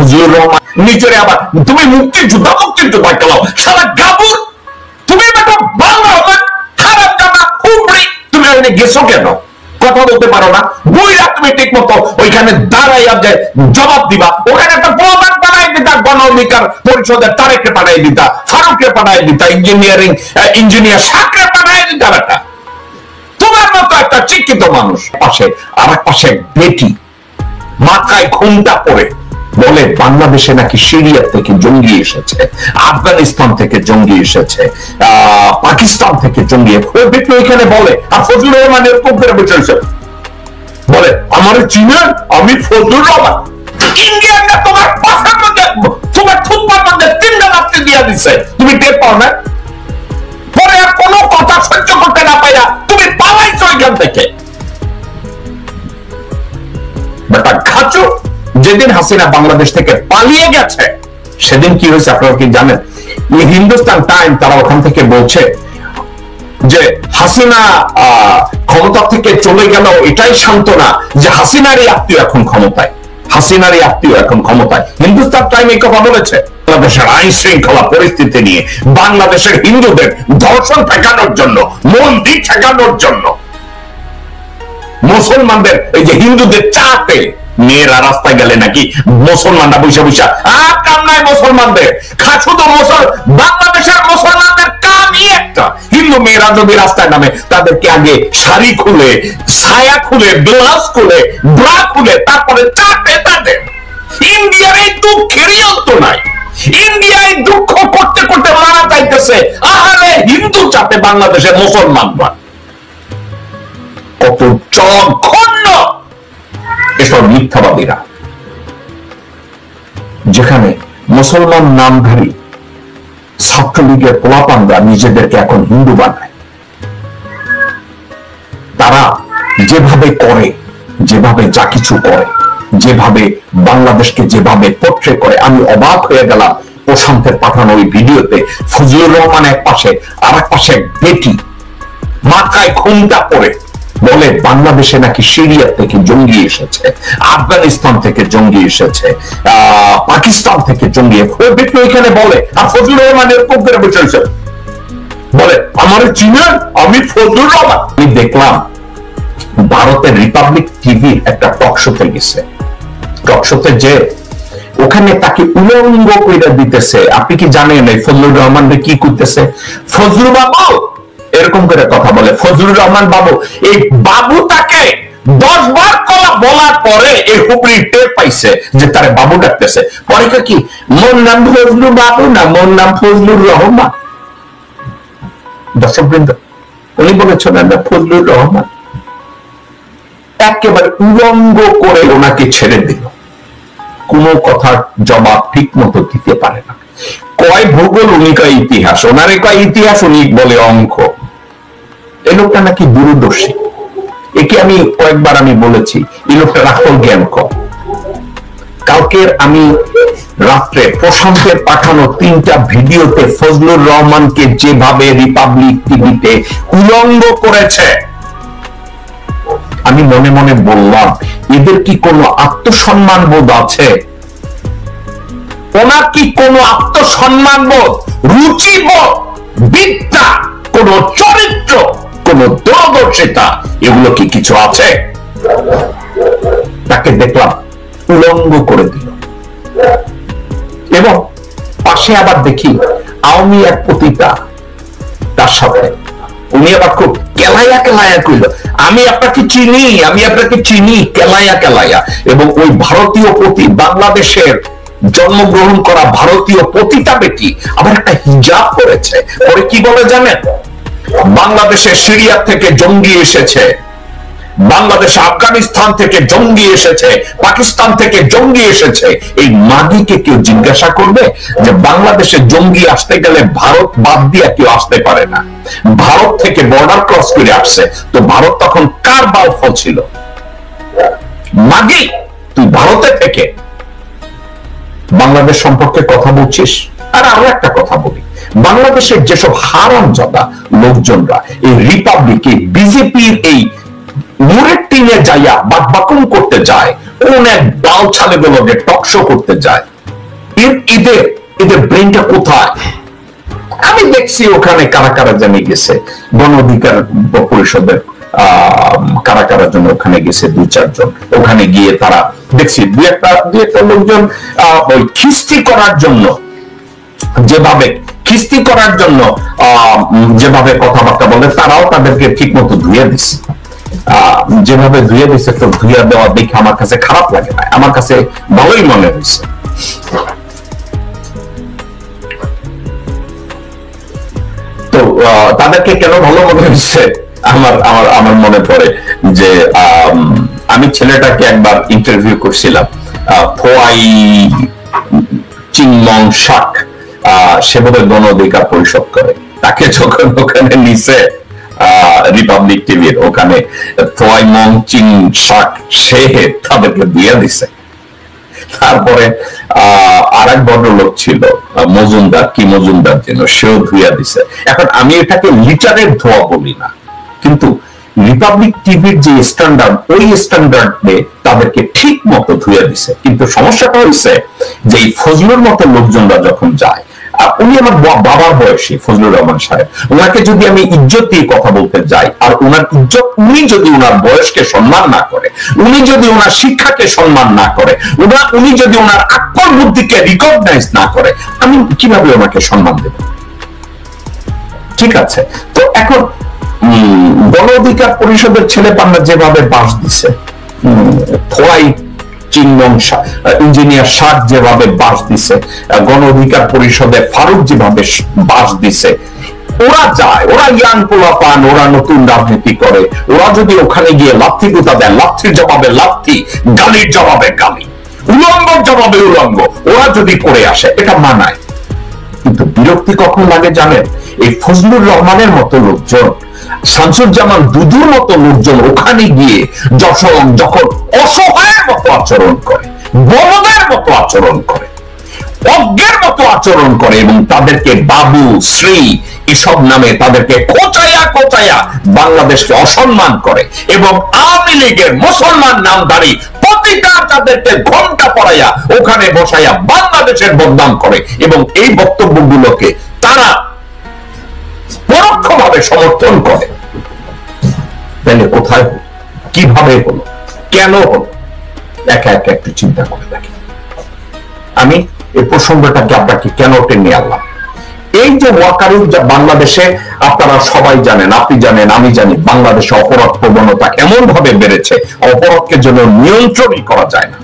ফজলুর রহমান নিজের আবার তুমি মুক্তিযোদ্ধা খেলাও সারা গাবুর তুমি একটা বাংলা হবে খারাপ জানা হুবড়ি তুমি ওখানে গেছো কেন কথা বলতে পারো না বইরা তুমি ঠিক মতো ওইখানে দাঁড়াইয়া যে জবাব দিবা ওখানে একটা প্রমাণ বানাই দিতা গণ অধিকার পরিষদের তারেককে পাঠাই দিতা ফারুককে পাঠাই দিতা ইঞ্জিনিয়ার সাকরে পাঠাই দিতা একটা তোমার মতো একটা শিক্ষিত মানুষ পাশে আর এক পাশে বেটি মাথায় ঘুমটা পড়ে বলে বাংলাদেশে নাকি সিরিয়া থেকে জঙ্গি এসেছে, আফগানিস্তান থেকে জঙ্গি এসেছে, পাকিস্তান থেকে জঙ্গি এখানে বলে। আর ফজলুর রহমান এরকম করে বসে বলে আমার চিনেন আমি ফজলুর রহমান। ইন্ডিয়ানরা তোমার পাশার মধ্যে তোমার থুপ্পার মধ্যে 3টা রাত্রি দিয়ে দিচ্ছে, তুমি টের পাও না? পরে আর কোনো কথা সহ্য করতে না পাইয়া তুমি পালাইছো এখান থেকে। বেটা ঘাচু যেদিন হাসিনা বাংলাদেশ থেকে পালিয়ে গেছে সেদিন কি হয়েছে আপনারা কি জানেন? হিন্দুস্তান টাইম তারা ওখান থেকে বলছে যে হাসিনা ক্ষমতা থেকে চলে গেল এটাই সান্ত্বনা যে হাসিনারই আত্মীয় এখন ক্ষমতায়, হাসিনারই আত্মীয় এখন ক্ষমতায়। হিন্দুস্তান টাইম এই কথা বলেছে। বাংলাদেশের আইন শৃঙ্খলা পরিস্থিতি নিয়ে, বাংলাদেশের হিন্দুদের ধর্ষণ ঠেকানোর জন্য, মন্দির ঠেকানোর জন্য, মুসলমানদের এই যে হিন্দুদের চাতে মেয়েরা রাস্তায় গেলে নাকি মুসলমানরা বৈশা বৈশা আর কাম নাই মুসলমানদের শুধু বাংলাদেশের মুসলমানদের কামই একটা, হিন্দু মেয়েরা যদি রাস্তায় নামে তাদেরকে আগে শাড়ি খুলে, ছায়া খুলে, ব্লাউজ খুলে, ব্রা খুলে তারপরে চাটে তাদের। ইন্ডিয়ার এই দুঃখেরই অন্ত নাই। ইন্ডিয়ায় দুঃখ করতে করতে মারা যাইতেছে আরে হিন্দু চাতে বাংলাদেশের মুসলমানরা। কত জঘন্য এসব মিথ্যাবাদীরা, যেখানে মুসলমান নামধারী ছাত্রলীগের পোলাপানরা নিজেদেরকে এখন হিন্দু বানায়। তারা যেভাবে করে, যেভাবে যা কিছু করে, যেভাবে বাংলাদেশকে যেভাবে পোট্রে করে, আমি অবাক হয়ে গেলাম প্রশান্তের পাঠানো ওই ভিডিওতে। ফজলুর রহমান এক পাশে আর এক পাশে বেটি মাথায় ঘুমটা পড়ে বলে বাংলাদেশে নাকি সিরিয়া থেকে জঙ্গি এসেছে, আফগানিস্তান থেকে জঙ্গি এসেছে, পাকিস্তান থেকে জঙ্গি এখানে বলে। আর ফজলুর রহমান এরকম করে বসে বলে আমার চিনেন আমি ফজলুর রহমান। আমি দেখলাম ভারতের রিপাবলিক টিভির একটা টক শোতে গেছে, টক শোতে যে ওখানে তাকে উলঙ্গ করে দিতেছে। আপনি কি জানেন এই ফজলুর রহমান কি করতেছে? ফজলু বাবু এরকম করে কথা বলে, ফজলুর রহমান বাবু। এই বাবু তাকে 10 বার কলা বলার পরে এই হুবড়ি টের পাইছে যে তারে বাবু ডাকতেছে। পরে কি মোর নাম ফজলু বাবু না, মোর নাম ফজলুর রহমান। দর্শকবৃন্দ উনি বলেছেন না ফজলুর রহমান, একেবারে উলঙ্গ করে ওনাকে ছেড়ে দিল। কোন কথার জবাব ঠিক মতো দিতে পারে না। কয় ভূগোল উনি কয় ইতিহাস, ওনারে কয় ইতিহাস উনি বলে অঙ্ক। এই লোকটা নাকি দূরদর্শী, একে আমি কয়েকবার আমি বলেছি এই লোকটা রাখল জ্ঞান কম। কালকের আমি রাত্রে প্রশান্তের পাঠানো 3টা ভিডিওতে ফজলুর রহমানকে যেভাবে রিপাবলিক টিভিতে উলঙ্গ করেছে, আমি মনে মনে বললাম এদের কি কোনো আত্মসম্মান বোধ আছে? ওনার কি কোনো আত্মসম্মান বোধ, রুচিবোধ, বিদ্যা, কোন চরিত্র, কোন দূরদর্শিতা এগুলো কি কিছু আছে? তাকে দেখলাম উলঙ্গ করে দিল। এবং পাশে আবার দেখি আওয়ামী এক পতিতা তার সাথে, উনি আবার খুব কেলাইয়া কেলাইয়া কইল আমি আপনাকে চিনি, আমি আপনাকে চিনি, কেলাইয়া কেলাইয়া। এবং ওই ভারতীয় পতি, বাংলাদেশের জন্মগ্রহণ করা ভারতীয় পতিতা বেটি আবার একটা হিজাব করেছে। পরে কি বলে জানেন? বাংলাদেশে সিরিয়া থেকে জঙ্গি এসেছে, বাংলাদেশ আফগানিস্তান থেকে জঙ্গি এসেছে, পাকিস্তান থেকে জঙ্গি এসেছে। এই মাগিকে কেউ জিজ্ঞাসা করবে যে বাংলাদেশে জঙ্গি আসতে গেলে ভারত বাদ দিয়ে কেউ আসতে পারে না, ভারত থেকে বর্ডার ক্রস করে আসছে, তো ভারত তখন কার বাউফল ছিল? মাগি তুই ভারতে থেকে বাংলাদেশ সম্পর্কে কথা বলছিস। আর আরো একটা কথা বলি, বাংলাদেশের যেসব হারামজাদা লোকজনরা এই রিপাবলিক, বিজেপির এই মুরের টিনে যাইয়া বাকবাকুম করতে যায়, কোন এক ডাল ছালেগুলোকে টকশো করতে যায়, এদের এদের ব্রেনটা কোথায়? আমি দেখছি ওখানে কারা কারা জানি গেছে, গণ অধিকার পরিষদের কারা কারা জন্য ওখানে গেছে, 2-4 জন ওখানে গিয়ে তারা দেখছি দুই একটা লোকজন ওই খিস্তি করার জন্য যেভাবে কথাবার্তা বলে, তারাও তাদেরকে ঠিক মতো ধুয়ে দিচ্ছে। যেভাবে ধুয়ে দিচ্ছে, তো ধুয়ে দেওয়া দেখে আমার কাছে খারাপ লাগে না, আমার কাছে ভালোই মনে হয়েছে। তো তাদেরকে কেন ভালো মনে হচ্ছে, আমার মনে পড়ে যে আমি ছেলেটাকে একবার ইন্টারভিউ করছিলাম, ফোয়াই চিংমং শাক, সে বোধহয় গণ অধিকার পরিষদ করে, তাকে যখন ওখানে নিচে রিপাবলিক টিভির ওখানে ফোয়াই মং চিং শাক, সে তাদেরকে দিয়ে দিছে। তারপরে আর এক ভদ্রলোক ছিল মজুমদার যেন, সেও ধুইয়া দিছে। এখন আমি এটাকে লিটারের ধোয়া বলি না, কিন্তু রিপাবলিক টিভির যে স্ট্যান্ডার্ড, ওই স্ট্যান্ডার্ডে তাদেরকে ঠিক মতো ধুয়ে দিছে। কিন্তু সমস্যাটা হয়েছে যে এই ফজলুর মতো লোকজনরা যখন যায়, উনি আমার বাবার বয়সী ফজলুর রহমান সাহেব, ওনাকে যদি আমি ইজ্জত দিয়ে কথা বলতে যাই, আর ওনার ইজ্জত, উনি যদি ওনার বয়সকে সম্মান না করে, উনি যদি ওনার শিক্ষাকে সম্মান না করে, উনি যদি ওনার আকল বুদ্ধিকে রিকগনাইজ না করে, আমি কিভাবে ওনাকে সম্মান দেব? ঠিক আছে, তো এখন গণ অধিকার পরিষদের ছেলে পান্না যেভাবে বাস দিছে, ফোয়াই চিংমং ইঞ্জিনিয়ার শাক যেভাবে বাস দিছে, গণ অধিকার পরিষদে ফারুক যেভাবে বাস দিছে, ওরা যায়, ওরা ইয়াং পোলা পান, ওরা নতুন রাজনীতি করে, ওরা যদি ওখানে গিয়ে লাথি গুতা দেয়, লাথির জবাবে লাথি, গালির জবাবে গালি, উলঙ্গর জবাবে উলঙ্গ, ওরা যদি করে আসে, এটা মানায়। কিন্তু বিরক্তি কখন লাগে জানেন? এই ফজলুর রহমানের মতো লোকজন, শামসুজ্জামান দুদুর মতো লোকজন ওখানে গিয়ে যখন অসহায়ের মতো আচরণ করে, বলদের মতো আচরণ করে, অজ্ঞের মতো আচরণ করে, এবং তাদেরকে বাবু, শ্রী এসব নামে তাদেরকে কোচাইয়া বাংলাদেশকে অসম্মান করে, এবং আওয়ামী লীগের মুসলমান নামধারী প্রতিটা তাদেরকে ঘন্টা পড়াইয়া ওখানে বসাইয়া বাংলাদেশের বদনাম করে, এবং এই বক্তব্যগুলোকে তারা পরোক্ষভাবে সমর্থন করে। তাহলে কোথায় হলো, কিভাবে হলো, কেন হলো, একা একা একটু চিন্তা করে দেখি। আমি এই প্রসঙ্গটাকে আপনাকে কেন টেনে আনলাম? এই যে ওয়াকারুজ্জা বাংলাদেশে, আপনারা সবাই জানেন, আপনি জানেন, আমি জানি, বাংলাদেশে অপরাধ প্রবণতা এমন ভাবে বেড়েছে, অপরাধকে যেন নিয়ন্ত্রণই করা যায় না।